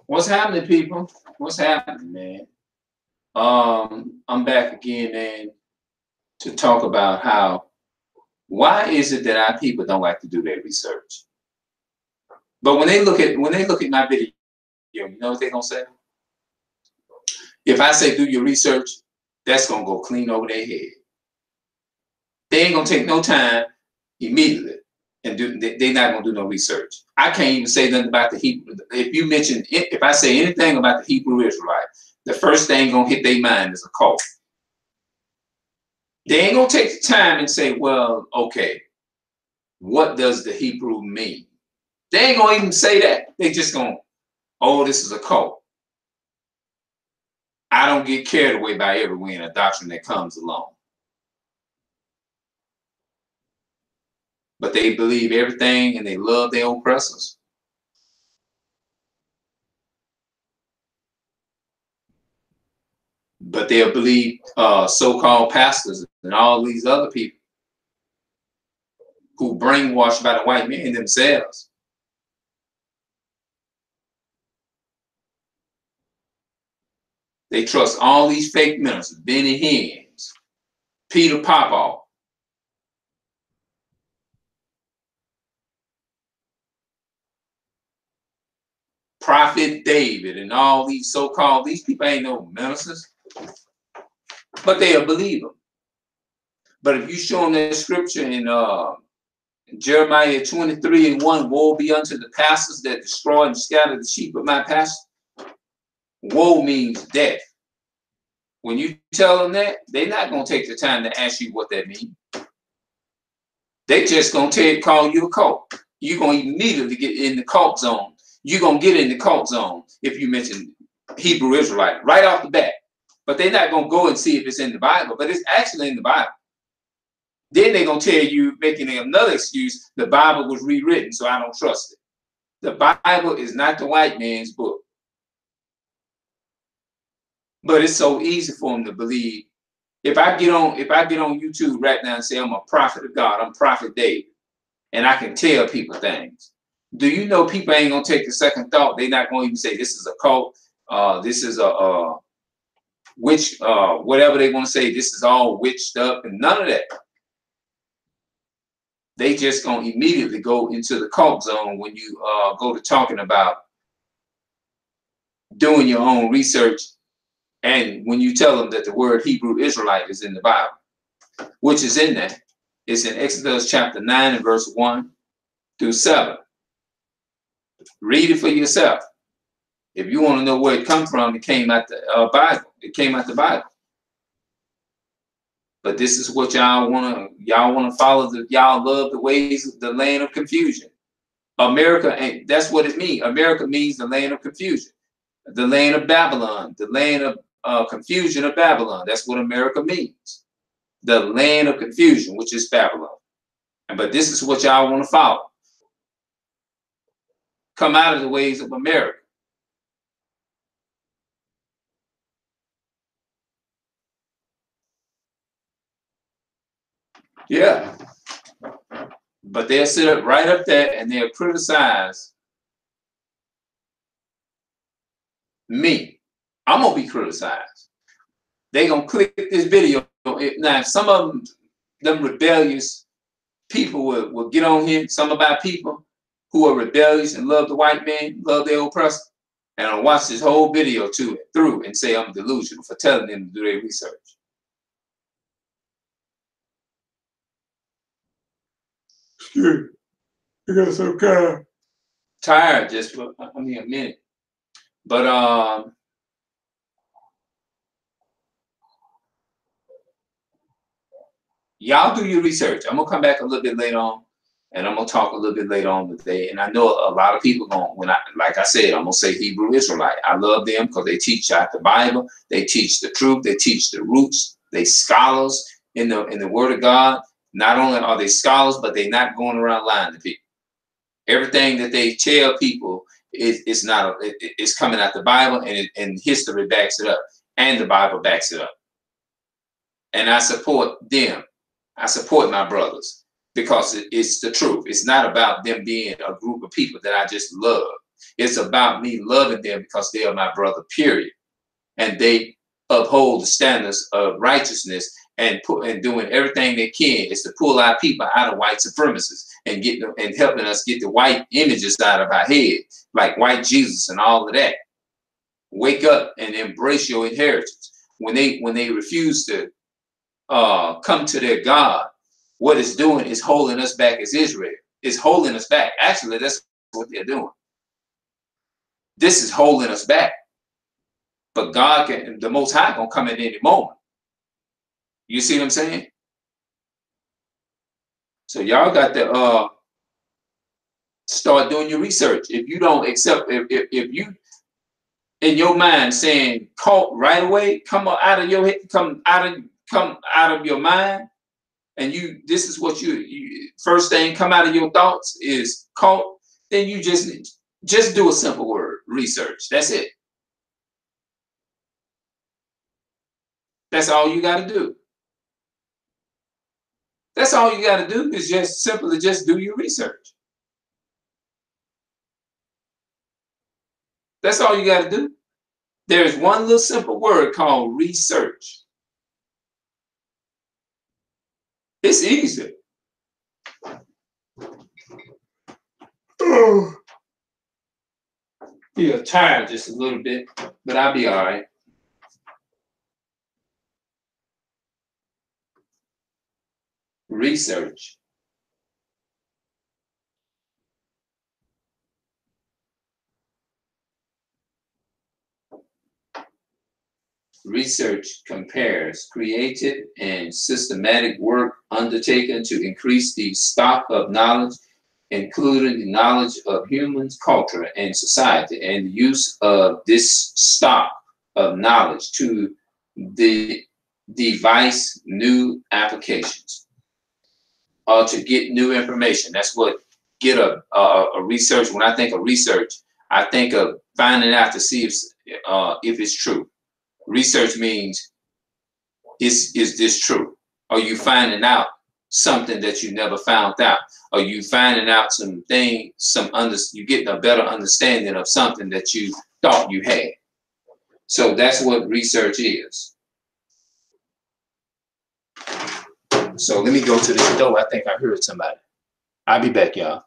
What's happening, people? What's happening, man? I'm back again, man, to talk about how why is it that our people don't like to do their research? But when they look at my video, you know what they're gonna say? If I say do your research, that's gonna go clean over their head. They ain't gonna take no time immediately and do. They're not gonna do no research. I can't even say nothing about the Hebrew. If I say anything about the Hebrew Israelite, the first thing gonna hit their mind is a cult. They ain't gonna take the time and say, well, okay, what does the Hebrew mean? They ain't gonna even say that. They just gonna, oh, this is a cult. I don't get carried away by every wind of doctrine that comes along. But they believe everything and they love their oppressors. But they'll believe so-called pastors and all these other people who brainwashed by the white men themselves. They trust all these fake ministers, Benny Hinn, Peter Popoff, Prophet David, and all these so-called, these people ain't no ministers, but they'll believe them. But if you show them that scripture in Jeremiah 23:1, woe be unto the pastors that destroy and scatter the sheep of my pasture. Woe means death. When you tell them that, they're not going to take the time to ask you what that means. They just going to call you a cult. You're going to immediately get in the cult zone. You're going to get in the cult zone if you mention Hebrew Israelite right off the bat. But they're not going to go and see if it's in the Bible, but it's actually in the Bible. Then they're going to tell you, making another excuse, the Bible was rewritten, so I don't trust it. The Bible is not the white man's book. But it's so easy for them to believe. If I get on YouTube right now and say I'm a prophet of God, I'm Prophet David, and I can tell people things. Do you know people ain't gonna take a second thought? They're not gonna even say this is a cult, this is a witch, whatever they want to say. This is all witched up, and none of that. They just gonna immediately go into the cult zone when you go to talking about doing your own research. And when you tell them that the word Hebrew Israelite is in the Bible, which is in there, it's in Exodus chapter 9 and verse 1 through 7. Read it for yourself. If you want to know where it comes from, it came out the Bible. It came out the Bible. But this is what y'all want to follow. Y'all love the ways of the land of confusion. America, and that's what it means. America means the land of confusion, the land of Babylon, the land of confusion of Babylon. That's what America means. The land of confusion, which is Babylon. But this is what y'all want to follow. Come out of the ways of America. Yeah. But they'll sit up right up there and they'll criticize me. I'm going to be criticized. They're going to click this video. Now, some of them rebellious people will get on here. Some of our people who are rebellious and love the white man, love their oppressor, and I'll watch this whole video through and say I'm delusional for telling them to do their research. Excuse me. I got so kind of tired just for a minute. But y'all do your research. I'm gonna come back a little bit later on, and I'm gonna talk a little bit later on today. And I know a lot of people like I said, I'm gonna say Hebrew Israelite. I love them because they teach out the Bible, they teach the truth, they teach the roots, they scholars in the Word of God. Not only are they scholars, but they're not going around lying to people. Everything that they tell people is not. It's coming out the Bible, and history backs it up, and the Bible backs it up. And I support them. I support my brothers because it's the truth. It's not about them being a group of people that I just love. It's about me loving them because they are my brother, period. And they uphold the standards of righteousness and doing everything they can is to pull our people out of white supremacists and get them and helping us get the white images out of our head, like white Jesus and all of that. Wake up and embrace your inheritance. When they refuse to come to their God, what it's doing is holding us back as Israel. It's holding us back. Actually, that's what they're doing. This is holding us back. But God can, the Most High, gonna come at any moment. You see what I'm saying? So y'all got to start doing your research. If you don't accept, if you in your mind saying cult right away, come out of your head, come out of your mind, and this is what you first thing come out of your thoughts is cult, then you just do a simple word, research. That's it. That's all you got to do. That's all you got to do is just simply just do your research. That's all you got to do. There's one little simple word called research. It's easy. Feel tired just a little bit, but I'll be all right. Research. Research compares creative and systematic work undertaken to increase the stock of knowledge, including the knowledge of humans, culture, and society, and the use of this stock of knowledge to devise new applications or to get new information. That's what get a research. When I think of research, I think of finding out to see if it's true. Research means, is this true? Are you finding out something that you never found out? Are you finding out something, you getting a better understanding of something that you thought you had? So that's what research is. So let me go to this door. I think I heard somebody. I'll be back, y'all.